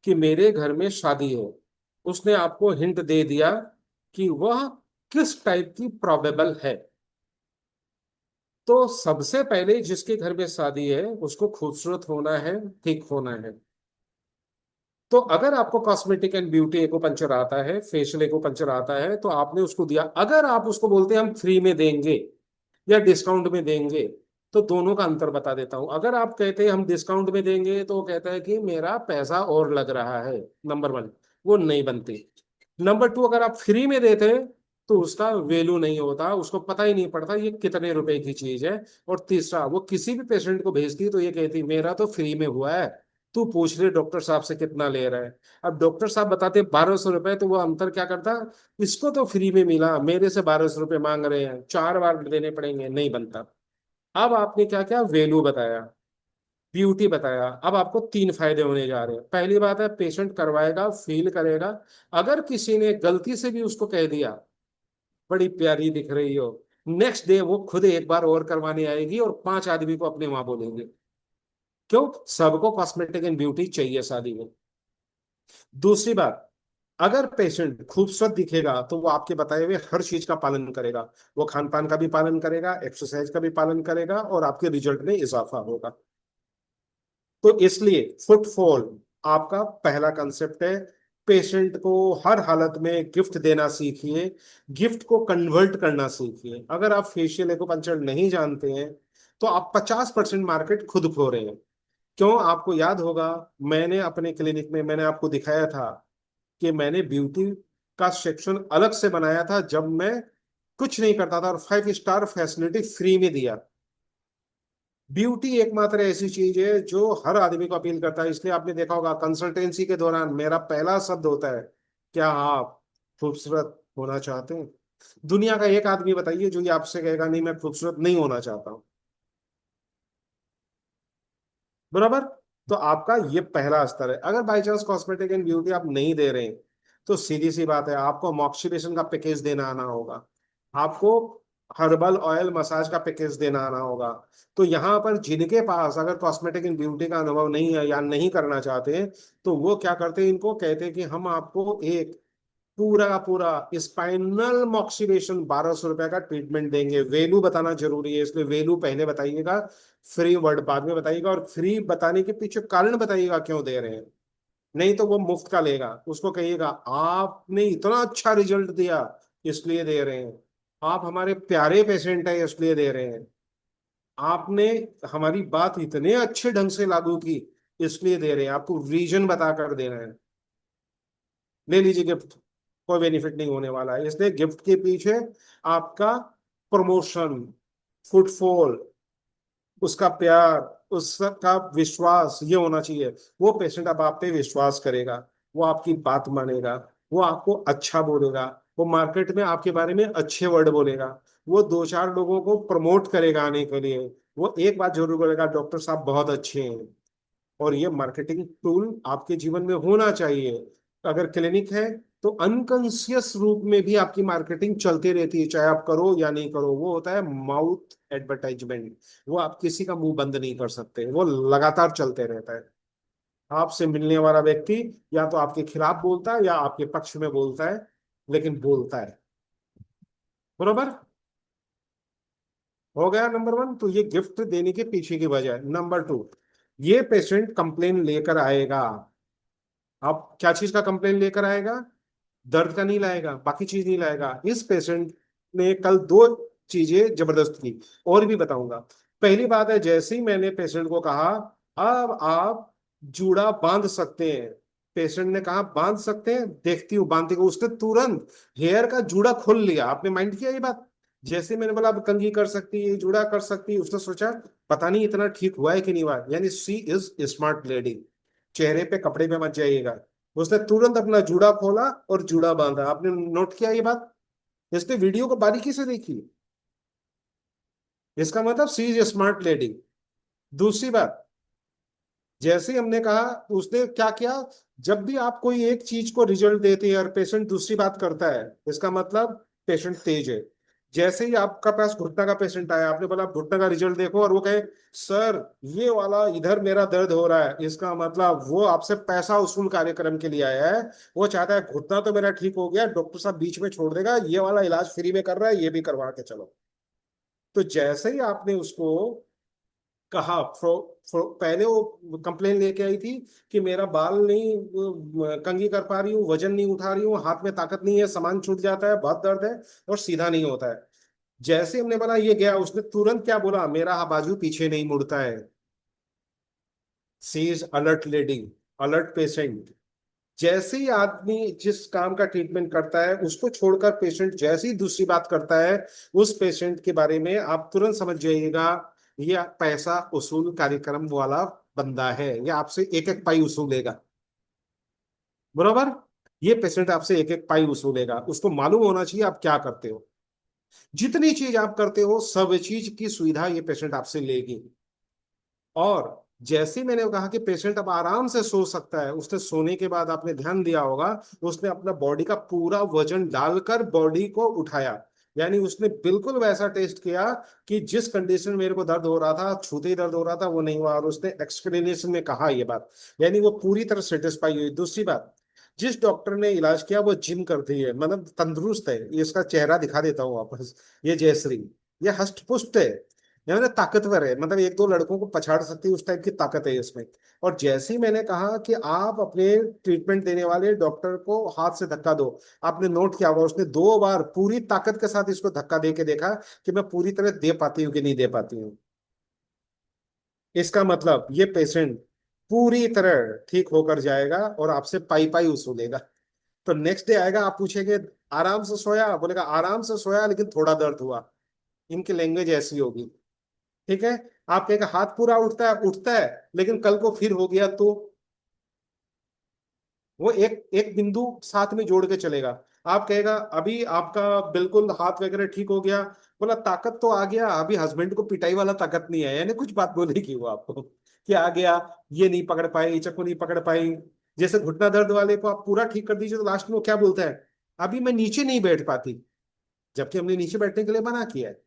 कि मेरे घर में शादी है, उसने आपको हिंट दे दिया कि वह किस टाइप की प्रोबेबल है। तो सबसे पहले जिसके घर में शादी है उसको खूबसूरत होना है, ठीक होना है। तो अगर आपको कॉस्मेटिक एंड ब्यूटी एक्यूपंक्चर आता है, फेशियल एक्यूपंक्चर आता है, तो आपने उसको दिया, अगर आप उसको बोलते हैं हम फ्री में देंगे या डिस्काउंट में देंगे, तो दोनों का अंतर बता देता हूं। अगर आप कहते हैं हम डिस्काउंट में देंगे, तो वो कहता है कि मेरा पैसा और लग रहा है, नंबर 1, वो नहीं बनती। नंबर 2, अगर आप फ्री में देते तो उसका वैल्यू नहीं होता, उसको पता ही नहीं पड़ता ये कितने रुपए की चीज है। और तीसरा, वो किसी भी पेशेंट को भेजती तो ये कहती मेरा तो फ्री में हुआ है, तू पूछ ले डॉक्टर साहब से कितना ले रहा है। अब डॉक्टर साहब बताते 1200 रुपए, तो वो अंतर क्या करता, इसको तो फ्री में मिला, मेरे से 1200 रुपए मांग रहे हैं, 4 बार देने पड़ेंगे, नहीं बनता। अब आपने क्या क्या वैल्यू बताया, ब्यूटी बताया। अब आपको तीन फायदे होने जा रहे हैं। पहली बात है, पेशेंट करवाएगा, फील करेगा। अगर किसी ने गलती से भी उसको कह दिया बड़ी प्यारी दिख रही हो, नेक्स्ट डे वो खुद एक बार और करवाने आएगी और पांच आदमी को अपने वहां बोलेंगे। क्यों? सबको कॉस्मेटिक एंड ब्यूटी चाहिए शादी में। दूसरी बात, अगर पेशेंट खूबसूरत दिखेगा तो वो आपके बताए हुए हर चीज का पालन करेगा। वो खान पान का भी पालन करेगा, एक्सरसाइज का भी पालन करेगा, और आपके रिजल्ट में इजाफा होगा। तो इसलिए फुटफॉल आपका पहला कंसेप्ट है। पेशेंट को हर हालत में गिफ्ट देना सीखिए, गिफ्ट को कन्वर्ट करना सीखिए। अगर आप फेशियल एक्यूपंक्चर नहीं जानते हैं तो आप 50% मार्केट खुद खो रहे हैं। क्यों? आपको याद होगा, मैंने अपने क्लिनिक में मैंने आपको दिखाया था कि मैंने ब्यूटी का सेक्शन अलग से बनाया था जब मैं कुछ नहीं करता था, और 5 स्टार फैसिलिटी फ्री में दिया। ब्यूटी एकमात्र ऐसी चीज है जो हर आदमी को अपील करता है। इसलिए आपने देखा होगा कंसल्टेंसी के दौरान मेरा पहला शब्द होता है, क्या आप खूबसूरत होना चाहते हैं? दुनिया का एक आदमी बताइए जो ये आपसे कहेगा नहीं मैं खूबसूरत नहीं होना चाहता हूं। बराबर। तो आपका ये पहला स्तर है। अगर by chance cosmetic and beauty आप नहीं दे रहे हैं तो सीधी सी बात है, आपको मॉइस्चराइजेशन का पैकेज देना आना होगा, आपको हर्बल ऑयल मसाज का पैकेज देना आना होगा। तो यहाँ पर जिनके पास अगर कॉस्मेटिक एंड ब्यूटी का अनुभव नहीं है या नहीं करना चाहते हैं, तो वो क्या करते हैं, इनको कहते हैं कि हम आपको एक पूरा का पूरा स्पाइनल मॉक्सिलेशन 1200 रुपए का ट्रीटमेंट देंगे। वैल्यू बताना जरूरी है, इसलिए वैल्यू पहले बताइएगा, फ्री वर्ड बाद में बताइएगा, और फ्री बताने के पीछे कारण बताइएगा क्यों दे रहे हैं। नहीं तो वो मुफ्त का लेगा, उसको कहिएगा आपने इतना अच्छा रिजल्ट दिया इसलिए दे रहे हैं, आप हमारे प्यारे पेशेंट है इसलिए दे रहे हैं, आपने हमारी बात इतने अच्छे ढंग से लागू की इसलिए दे रहे हैं। आपको रीजन बता कर दे रहे हैं। ले लीजिए गिफ्ट, कोई बेनिफिट नहीं होने वाला है। इसलिए गिफ्ट के पीछे आपका प्रमोशन, फुटफॉल, उसका प्यार, उसका विश्वास ये होना चाहिए। वो पेशेंट अब आप पे विश्वास करेगा, वो आपकी बात मानेगा, वो आपको अच्छा बोलेगा, वो मार्केट में आपके बारे में अच्छे वर्ड बोलेगा, वो दो चार लोगों को प्रमोट करेगा आने के लिए। वो एक बात जरूर बोलेगा, डॉक्टर साहब बहुत अच्छे हैं। और ये मार्केटिंग टूल आपके जीवन में होना चाहिए। अगर क्लिनिक है तो अनकॉन्शियस रूप में भी आपकी मार्केटिंग चलती रहती है, चाहे आप करो या नहीं करो। वो होता है माउथ एडवर्टाइजमेंट। वो आप किसी का मुंह बंद नहीं कर सकते, वो लगातार चलते रहता है। आपसे मिलने वाला व्यक्ति या तो आपके खिलाफ बोलता है या आपके पक्ष में बोलता है, लेकिन बोलता है। बरोबर। हो गया नंबर वन। तो ये गिफ्ट देने के पीछे की वजह है। नंबर टू, ये पेशेंट कंप्लेन लेकर आएगा। आप क्या चीज का कंप्लेन लेकर आएगा? दर्द का नहीं लाएगा, बाकी चीज नहीं लाएगा। इस पेशेंट ने कल दो चीजें जबरदस्त की, और भी बताऊंगा। पहली बात है, जैसे ही मैंने पेशेंट को कहा अब आप जूड़ा बांध सकते हैं, पेशेंट ने कहा बांध सकते हैं, देखती हूँ बांधते को, उसने तुरंत हेयर का जूड़ा खोल लिया। आपने माइंड किया ये बात? जैसे ही मैंने बोला अब कंघी कर सकती है, जूड़ा कर सकती है, उसने सोचा पता नहीं इतना ठीक हुआ है कि नहीं हुआ है। यानी सी इज स्मार्ट लेडी। चेहरे पे कपड़े पे मत जाइएगा। उसने तुरंत अपना जूड़ा खोला और जूड़ा बांधा। आपने नोट किया ये बात? इसने वीडियो को बारीकी से देखी। इसका मतलब सी इज स्मार्ट लेडी। दूसरी बात, जैसे ही हमने कहा उसने क्या किया, जब भी आप कोई एक चीज को रिजल्ट देते हैं और पेशेंट दूसरी बात करता है, इसका मतलब पेशेंट तेज है। जैसे ही आपका पास घुटना का पेशेंट आया, आपने बोला घुटना का रिजल्ट देखो, और वो कहे सर ये वाला इधर मेरा दर्द हो रहा है, इसका मतलब वो आपसे पैसा वसूल कार्यक्रम के लिए आया है। वो चाहता है घुटना तो मेरा ठीक हो गया, डॉक्टर साहब बीच में छोड़ देगा, ये वाला इलाज फ्री में कर रहा है, ये भी करवा के चलो। तो जैसे ही आपने उसको कहा, पहले वो कंप्लेन लेके आई थी कि मेरा बाल नहीं कंघी कर पा रही हूँ, वजन नहीं उठा रही हूँ, हाथ में ताकत नहीं है, सामान छूट जाता है, बहुत दर्द है और सीधा नहीं होता है। जैसे हमने बोला ये गया, उसने तुरंत क्या बोला, मेरा बाजू पीछे नहीं मुड़ता है। She is alert lady, alert patient. जैसे ही आदमी जिस काम का ट्रीटमेंट करता है उसको छोड़कर पेशेंट जैसे ही दूसरी बात करता है, उस पेशेंट के बारे में आप तुरंत समझ जाइएगा ये पैसा वसूल कार्यक्रम वाला बंदा है, ये आपसे एक एक पाई वसूलेगा। बरोबर। ये पेशेंट आपसे एक एक पाई वसूलेगा, उसको मालूम होना चाहिए आप क्या करते हो। जितनी चीज आप करते हो सब चीज की सुविधा ये पेशेंट आपसे लेगी। और जैसे ही मैंने कहा कि पेशेंट अब आराम से सो सकता है, उसने सोने के बाद आपने ध्यान दिया होगा, उसने अपना बॉडी का पूरा वजन डालकर बॉडी को उठाया। यानी उसने बिल्कुल वैसा टेस्ट किया कि जिस कंडीशन में मेरे को दर्द हो रहा था, छूते ही दर्द हो रहा था, वो नहीं हुआ, और उसने एक्सप्लेनेशन में कहा ये बात। यानी वो पूरी तरह सेटिस्फाई हुई। दूसरी बात, जिस डॉक्टर ने इलाज किया वो जिम करती है, मतलब तंदुरुस्त है, ये इसका चेहरा दिखा देता हूँ वापस। ये जयश्री, ये हष्ट पुष्ट है, ये मतलब ताकतवर है, मतलब एक दो लड़कों को पछाड़ सकती है, उस टाइप की ताकत है इसमें। और जैसे ही मैंने कहा कि आप अपने ट्रीटमेंट देने वाले डॉक्टर को हाथ से धक्का दो, आपने नोट किया होगा उसने 2 बार पूरी ताकत के साथ इसको धक्का दे के देखा कि मैं पूरी तरह दे पाती हूँ कि नहीं दे पाती हूँ। इसका मतलब ये पेशेंट पूरी तरह ठीक होकर जाएगा और आपसे पाई पाई वसूलेगा। तो नेक्स्ट डे आएगा, आप पूछेंगे आराम से सोया, बोलेगा आराम से सोया लेकिन थोड़ा दर्द हुआ। इनकी लैंग्वेज ऐसी होगी। ठीक है। आप कहेगा हाथ पूरा उठता है लेकिन कल को फिर हो गया तो वो एक एक बिंदु साथ में जोड़ के चलेगा। आप कहेगा अभी आपका बिल्कुल हाथ वगैरह ठीक हो गया, बोला ताकत तो आ गया, अभी हस्बैंड को पिटाई वाला ताकत नहीं है, यानी कुछ बात बोलेगी वो आपको कि आ गया, ये नहीं पकड़ पाई, चक्कू नहीं पकड़ पाई। जैसे घुटना दर्द वाले को आप पूरा ठीक कर दीजिए तो लास्ट में वो क्या बोलता है, अभी मैं नीचे नहीं बैठ पाती, जबकि हमने नीचे बैठने के लिए मना किया है।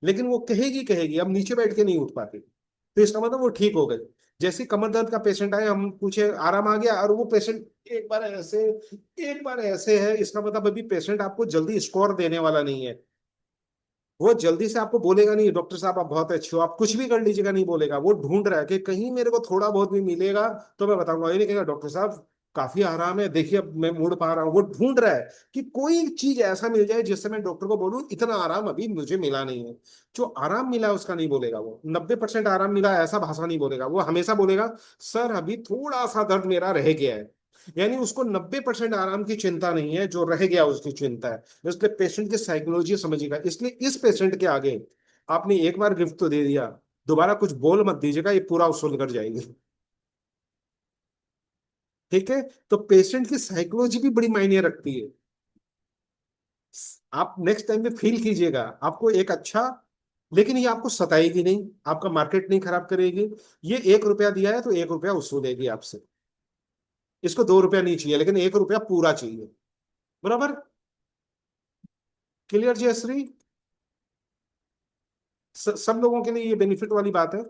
लेकिन वो कहेगी कहेगी अब नीचे बैठ के नहीं उठ पाती, तो इसका मतलब वो ठीक हो गई। जैसे कमर दर्द का पेशेंट आए, हम पूछे आराम आ गया, और वो पेशेंट एक बार ऐसे एक बार ऐसे है, इसका मतलब अभी पेशेंट आपको जल्दी स्कोर देने वाला नहीं है। वो जल्दी से आपको बोलेगा नहीं डॉक्टर साहब आप बहुत अच्छे हो, आप कुछ भी कर लीजिएगा, नहीं बोलेगा। वो ढूंढ रहा है कि कहीं मेरे को थोड़ा बहुत भी मिलेगा तो मैं बताऊंगा। ये नहीं कहेगा डॉक्टर साहब काफी आराम है, देखिए अब मैं मुड़ पा रहा हूँ। वो ढूंढ रहा है कि कोई चीज ऐसा मिल जाए जिससे मैं डॉक्टर को बोलूं इतना आराम अभी मुझे मिला नहीं है। जो आराम मिला है उसका नहीं बोलेगा, वो 90% आराम मिला है ऐसा भाषा नहीं बोलेगा। वो हमेशा बोलेगा सर अभी थोड़ा सा दर्द मेरा रह गया है। यानी उसको 90% आराम की चिंता नहीं है, जो रह गया उसकी चिंता है। इसलिए पेशेंट की साइकोलॉजी समझिएगा। इसलिए इस पेशेंट के आगे आपने एक बार गिफ्ट तो दे दिया, दोबारा कुछ बोल मत दीजिएगा, ये पूरा उसूल कर जाएगी। ठीक है। तो पेशेंट की साइकोलॉजी भी बड़ी मायने रखती है। आप नेक्स्ट टाइम में फील कीजिएगा, आपको एक अच्छा, लेकिन ये आपको सताएगी नहीं, आपका मार्केट नहीं खराब करेगी। ये 1 रुपया दिया है तो 1 रुपया वसूलेगी आपसे। इसको 2 रुपया नहीं चाहिए, लेकिन 1 रुपया पूरा चाहिए। बराबर। क्लियर जयश्री। सब लोगों के लिए ये बेनिफिट वाली बात है।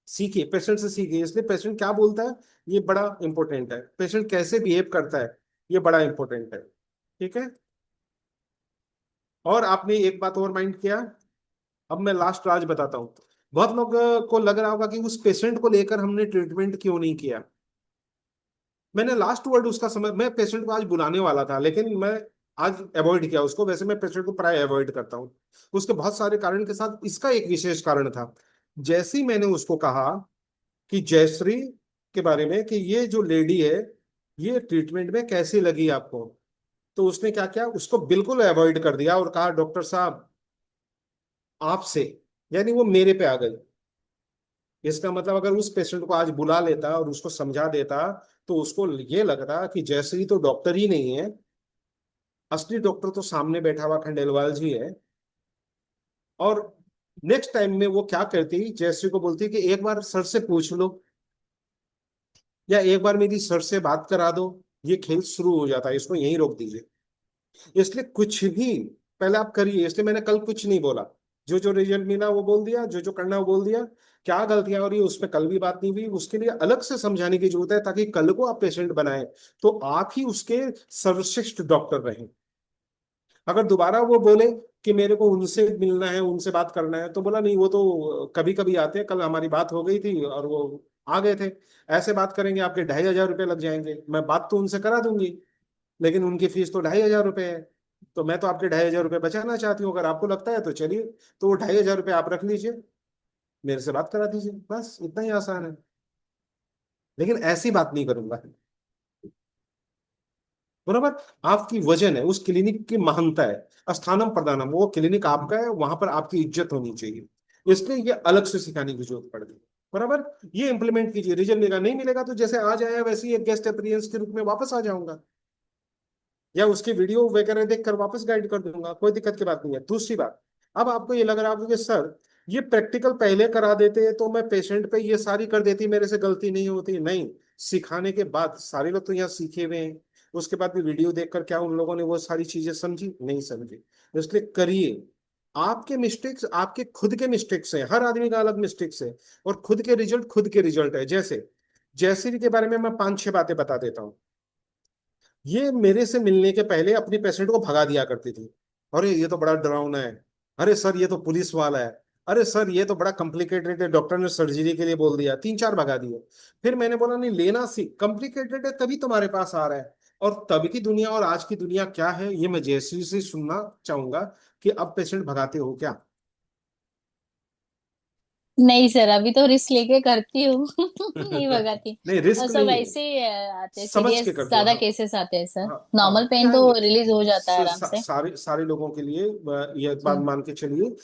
सीखिए, पेशेंट से सीखिए। इसलिए पेशेंट क्या बोलता है ये बड़ा इंपॉर्टेंट है, पेशेंट कैसे बिहेव करता है ये बड़ा इंपॉर्टेंट है। ठीक है। और आपने एक बात और माइंड किया, अब मैं लास्ट राज बताता हूँ। बहुत लोग को लग रहा होगा कि उस पेशेंट को लेकर हमने ट्रीटमेंट क्यों नहीं किया। मैंने लास्ट वर्ड उसका समय, मैं पेशेंट को आज बुलाने वाला था लेकिन मैं आज अवॉइड किया उसको। वैसे मैं पेशेंट को प्राय अवॉइड करता हूँ, उसके बहुत सारे कारण के साथ इसका एक विशेष कारण था। जैसे ही मैंने उसको कहा कि जयश्री के बारे में कि ये जो लेडी है ये ट्रीटमेंट में कैसी लगी आपको, तो उसने क्या किया, उसको बिल्कुल अवॉइड कर दिया और कहा डॉक्टर साहब आपसे, यानी वो मेरे पे आ गई। इसका मतलब अगर उस पेशेंट को आज बुला लेता और उसको समझा देता तो उसको ये लगता कि जयश्री तो डॉक्टर ही नहीं है, असली डॉक्टर तो सामने बैठा हुआ खंडेलवाल जी है। और नेक्स्ट टाइम में वो क्या करती, जयश्री को बोलती कि एक बार सर से पूछ लो, या एक बार मेरी सर से बात करा दो, ये खेल शुरू हो जाता है, इसको यहीं रोक दीजिए। इसलिए कुछ भी पहले आप करिए। इसलिए मैंने कल कुछ नहीं बोला, जो जो रिजल्ट मिला वो बोल दिया, जो जो करना वो बोल दिया। क्या गलतियां हो रही है उसमें कल भी बात नहीं हुई, उसके लिए अलग से समझाने की जरूरत है ताकि कल को आप पेशेंट बनाए तो आप ही उसके सर्वश्रेष्ठ डॉक्टर रहें। अगर दोबारा वो बोले कि मेरे को उनसे मिलना है, उनसे बात करना है, तो बोला नहीं वो तो कभी कभी आते हैं, कल हमारी बात हो गई थी और वो आ गए थे। ऐसे बात करेंगे आपके 2,500 रुपये लग जाएंगे। मैं बात तो उनसे करा दूंगी लेकिन उनकी फीस तो 2,500 रुपये है। तो मैं तो आपके 2,500 रुपये बचाना चाहती हूँ, अगर आपको लगता है तो चलिए, तो वो 2,500 रुपये आप रख लीजिए, मेरे से बात करा दीजिए, बस इतना ही आसान है। लेकिन ऐसी बात नहीं करूंगा। बराबर। आपकी वजन है, उस क्लिनिक की महानता है, स्थानम प्रदानम, वो क्लिनिक आपका है, वहां पर आपकी इज्जत होनी चाहिए। इसलिए ये अलग से सिखाने की जरूरत पड़ गई। बराबर। ये इंप्लीमेंट कीजिए। रिजल्ट मिलेगा नहीं मिलेगा तो जैसे आज आया वैसे ही एक गेस्ट अपीयरेंस के रूप में वापस आ जाऊंगा। या उसकी वीडियो वगैरह देख कर वापस गाइड कर दूंगा, कोई दिक्कत की बात नहीं है। दूसरी बात, अब आपको ये लग रहा है कि सर ये प्रैक्टिकल पहले करा देते तो मैं पेशेंट पे ये सारी कर देती, मेरे से गलती नहीं होती। नहीं, सिखाने के बाद सारे लोग तो यहाँ सीखे हुए हैं, उसके बाद भी वीडियो देखकर क्या उन लोगों ने वो सारी चीजें समझी? नहीं समझी। इसलिए करिए। आपके मिस्टेक्स आपके खुद के मिस्टेक्स हैं, हर आदमी का अलग मिस्टेक्स है, और खुद के रिजल्ट खुद के रिजल्ट है। जैसे जयश्री के बारे में मैं 5-6 बातें बता देता हूँ। ये मेरे से मिलने के पहले अपनी पेशेंट को भगा दिया करती थी। अरे ये तो बड़ा डरावना है, अरे सर ये तो पुलिस वाला है, अरे सर ये तो बड़ा कॉम्प्लिकेटेड है, डॉक्टर ने सर्जरी के लिए बोल दिया, 3-4 भगा दिए। फिर मैंने बोला नहीं, लेना सीख, कॉम्प्लिकेटेड है तभी तुम्हारे पास आ रहा है। और तब की दुनिया और आज की दुनिया क्या है, ये मैं जयश्री से सुनना चाहूंगा कि अब पेशेंट भगाते हो क्या? नहीं सर, अभी तो रिस्क लेके करती हूँ। नहीं भगाती। नहीं, और रिस्क सब नहीं है, ऐसे ही आते हैं, समझ के सीरियस करते हो। ज्यादा हाँ, केसेस आते हैं सर। हाँ, नॉर्मल हाँ, पेन क्या तो है, रिलीज हो जाता है आराम से। सारे सारे लोगों के लिए ये बात जी। मान के चलिए,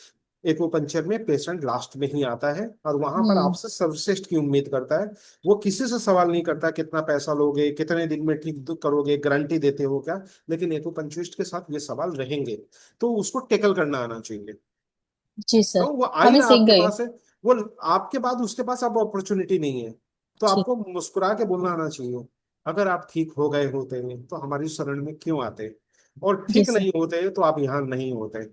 एक्यूपंक्चर में पेशेंट लास्ट में ही आता है, और वहां पर हम्म। आपसे सर्वश्रेष्ठ की उम्मीद करता है। वो किसी से सवाल नहीं करता कितना पैसा लोगे, कितने दिन में ठीक करोगे, गारंटी देते हो क्या। लेकिन एक्यूपंक्चरिस्ट के साथ ये सवाल रहेंगे, तो उसको टैकल करना आना चाहिए। जी सर। तो वो आ ही अभी रहा सीख आपके गई। पास है, वो आपके बाद उसके पास अब अपॉर्चुनिटी नहीं है, तो ठीक। आपको मुस्कुरा के बोलना आना चाहिए। अगर आप ठीक हो गए होते तो हमारी शरण में क्यों आते, और जी ठीक सर। नहीं होते तो आप यहाँ नहीं होते।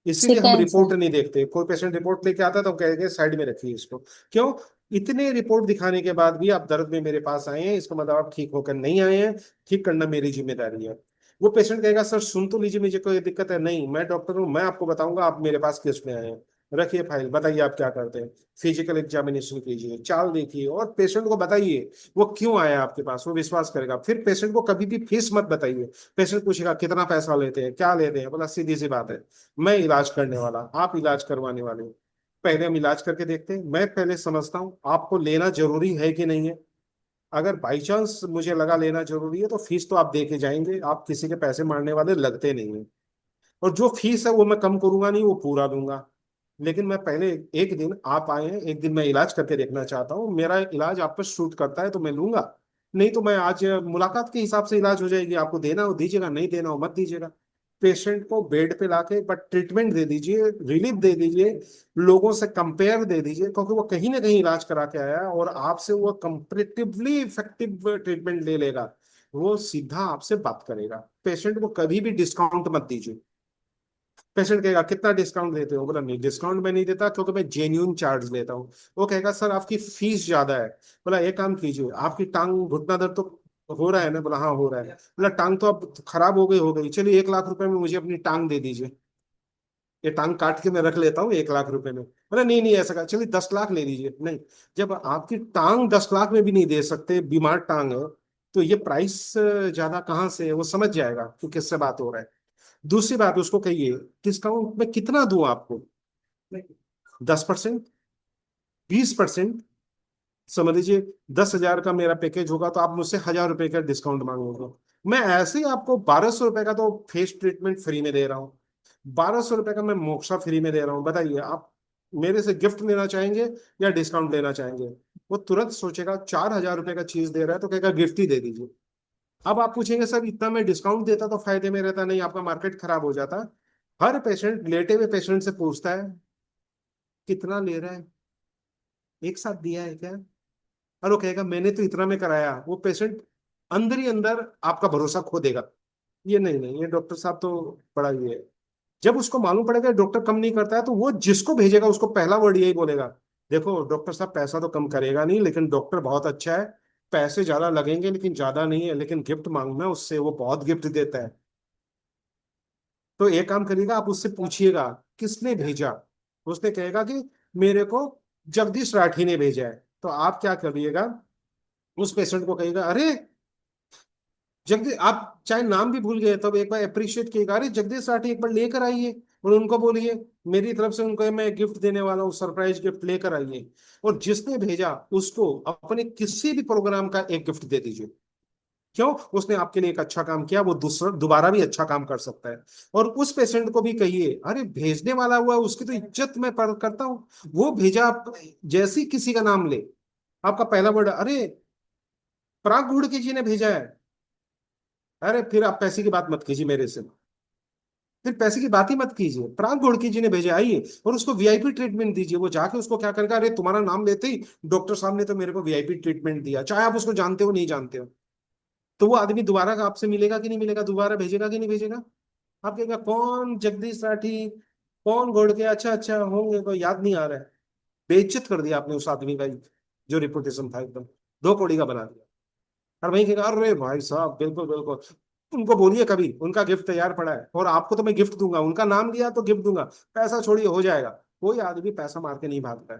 इसीलिए सीखा हम है सर। रिपोर्ट नहीं देखते। कोई पेशेंट रिपोर्ट लेके आता है तो कहेंगे साइड में रखिए इसको। क्यों? इतने रिपोर्ट दिखाने के बाद भी आप दर्द में मेरे पास आए हैं, इसका मतलब आप ठीक होकर नहीं आए हैं। ठीक करना मेरी जिम्मेदारी है। वो पेशेंट कहेगा सर सुन तो लीजिए, मुझे कोई दिक्कत है नहीं, मैं डॉक्टर हूँ, मैं आपको बताऊंगा, आप मेरे पास किस में आए हैं। रखिए फाइल, बताइए आप क्या करते हैं, फिजिकल एग्जामिनेशन कीजिए, चाल देखिए, और पेशेंट को बताइए वो क्यों आया आपके पास, वो विश्वास करेगा। फिर पेशेंट को कभी भी फीस मत बताइए। पेशेंट पूछेगा कितना पैसा लेते हैं, क्या लेते हैं, बोला सीधी सी बात है, मैं इलाज करने वाला, आप इलाज करवाने वाले हो। पहले हम इलाज करके देखते हैं, मैं पहले समझता हूँ आपको लेना जरूरी है कि नहीं है। अगर बाई चांस मुझे लगा लेना जरूरी है तो फीस तो आप दे के जाएंगे, आप किसी के पैसे मारने वाले लगते नहीं है। और जो फीस है वो मैं कम करूंगा नहीं, वो पूरा दूंगा। लेकिन मैं पहले एक दिन आप आए हैं, एक दिन मैं इलाज करके देखना चाहता हूँ, मेरा इलाज आप पर सूट करता है तो मैं लूंगा। नहीं तो मैं आज मुलाकात के हिसाब से इलाज हो जाएगी, आपको देना हो दीजिएगा, नहीं देना हो मत दीजिएगा। पेशेंट को बेड पे लाके एक बार ट्रीटमेंट दे दीजिए, रिलीफ दे दीजिए, लोगों से कंपेयर दे दीजिए, क्योंकि वो कहीं ना कहीं इलाज करा के आया है और आपसे वो कंपेरेटिवली इफेक्टिव ट्रीटमेंट ले लेगा। वो सीधा आपसे बात करेगा। पेशेंट को कभी भी डिस्काउंट मत दीजिए। पेशेंट कहेगा कितना डिस्काउंट देते हो, बोला नहीं डिस्काउंट मैं नहीं देता क्योंकि मैं जेन्यून चार्ज लेता हूँ। वो कहेगा सर आपकी फीस ज्यादा है। बोला एक काम कीजिए, आपकी टांग घुटना दर्द तो हो रहा है ना, बोला हाँ हो रहा है। बोला टांग तो अब खराब हो गई, चलिए 1 लाख रुपए में मुझे अपनी टांग दे दीजिए, ये टांग काट के मैं रख लेता हूँ 1 लाख रुपए में। बोला नहीं नहीं ऐसा कहा, चलिए 10 लाख ले लीजिए। नहीं, जब आपकी टांग 10 लाख में भी नहीं दे सकते, बीमार टांग है, तो ये प्राइस ज्यादा कहाँ से है, वो समझ जाएगा कि किससे बात हो रहा है। दूसरी बात उसको कहिए डिस्काउंट में कितना दूं आपको, 10%, 20%, समझ लीजिए 10,000 का मेरा पैकेज होगा तो आप मुझसे 1,000 रुपए का डिस्काउंट मांगोगे। मैं ऐसे ही आपको 1,200 रुपए का तो फेस ट्रीटमेंट फ्री में दे रहा हूँ, 1,200 रुपए का मैं मोक्षा फ्री में दे रहा हूँ। बताइए आप मेरे से गिफ्ट लेना चाहेंगे या डिस्काउंट लेना चाहेंगे? वो तुरंत सोचेगा 4,000 रुपए का चीज दे रहा है तो कहेगा गिफ्ट ही दे दीजिए। अब आप पूछेंगे सर इतना मैं डिस्काउंट देता तो फायदे में रहता, नहीं आपका मार्केट खराब हो जाता। हर पेशेंट लेटे हुए पेशेंट से पूछता है कितना ले रहा है, एक साथ दिया है क्या, और वो कहेगा मैंने तो इतना में कराया। वो पेशेंट अंदर ही अंदर आपका भरोसा खो देगा। ये नहीं नहीं, ये डॉक्टर साहब तो बड़ा ये है। जब उसको मालूम पड़ेगा डॉक्टर कम नहीं करता है तो वो जिसको भेजेगा उसको पहला वर्ड यही बोलेगा, देखो डॉक्टर साहब पैसा तो कम करेगा नहीं, लेकिन डॉक्टर बहुत अच्छा है, पैसे ज्यादा लगेंगे लेकिन ज्यादा नहीं है, लेकिन गिफ्ट मांगना उससे, वो बहुत गिफ्ट देता है। तो एक काम करिएगा, आप उससे पूछिएगा किसने भेजा। उसने कहेगा कि मेरे को जगदीश राठी ने भेजा है। तो आप क्या करिएगा, उस पेशेंट को कहिएगा अरे जगदीश, आप चाहे नाम भी भूल गए तब एक बार अप्रिशिएट कीजिएगा, अरे जगदीश राठी एक बार लेकर आइए, और उनको बोलिए मेरी तरफ से उनको मैं गिफ्ट देने वाला हूँ, सरप्राइज गिफ्ट लेकर आइए। और जिसने भेजा उसको अपने किसी भी प्रोग्राम का एक गिफ्ट दे दीजिए। क्यों? उसने आपके लिए एक अच्छा काम किया, वो दूसरा दोबारा भी अच्छा काम कर सकता है। और उस पेशेंट को भी कहिए अरे भेजने वाला हुआ उसकी तो इज्जत मैं करता हूँ, वो भेजा जैसी किसी का नाम ले, आपका पहला वर्ड अरे पराग गुड़ जी ने भेजा है, अरे फिर आप पैसे की बात मत कीजिए मेरे से, फिर पैसे की बात ही मत कीजिए। प्राण गोड़की जी ने भेजा, आइए और उसको वीआईपी ट्रीटमेंट दीजिए। वो जाके उसको क्या करेगा, अरे तुम्हारा नाम लेते ही डॉक्टर साहब ने तो मेरे को वीआईपी ट्रीटमेंट दिया, चाहे आप उसको जानते हो नहीं जानते हो। तो वो आदमी दोबारा आपसे मिलेगा कि नहीं मिलेगा, दोबारा भेजेगा कि नहीं भेजेगा? आप कहेगा कौन जगदीश राठी, कौन गोड़के, अच्छा अच्छा होंगे, तो याद नहीं आ रहा है। बेइज्जत कर दिया आपने उस आदमी का, जो रिपुटेशन था एकदम दो कौड़ी का बना दिया। और वही कहेगा अरे भाई साहब बिल्कुल बिल्कुल, उनको बोलिए कभी, उनका गिफ्ट तैयार पड़ा है और आपको तो मैं गिफ्ट दूंगा, उनका नाम लिया तो गिफ्ट दूंगा, पैसा छोड़िए हो जाएगा। कोई आदमी पैसा मार के नहीं भागता है।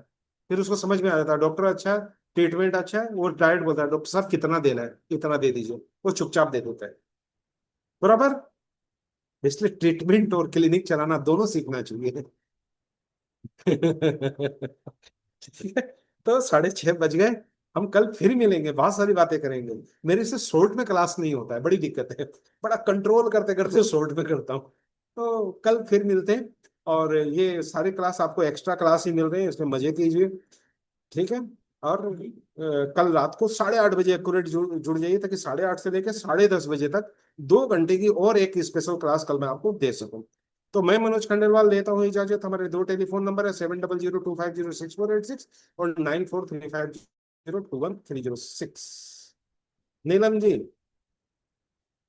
फिर उसको समझ में आ जाता है डॉक्टर अच्छा है, ट्रीटमेंट अच्छा है, वो डायरेक्ट बोलता है डॉक्टर साहब कितना देना है, इतना दे दीजिए, वो चुपचाप दे देता है। बराबर। इसलिए ट्रीटमेंट और क्लिनिक चलाना दोनों सीखना चाहिए। ठीक है। तो 6:30 बज गए, हम कल फिर मिलेंगे, बहुत सारी बातें करेंगे। मेरे से शॉर्ट में क्लास नहीं होता है, बड़ी दिक्कत है, बड़ा कंट्रोल करते करते शॉर्ट में करता हूँ। तो कल फिर मिलते हैं, और ये सारे क्लास आपको एक्स्ट्रा क्लास ही मिल रहे हैं, इसमें मजे कीजिए। ठीक है। और कल रात को 8:30 बजे एक्यूरेट जुड़ जाइए, ताकि 8:30 से लेकर 10:30 बजे तक 2 घंटे की और एक स्पेशल क्लास कल मैं आपको दे सकूं। तो मैं मनोज खंडेलवाल लेता हूँ इजाजत। हमारे 2 टेलीफोन नंबर है, 7002506486 और 9435021306। नीलम जी।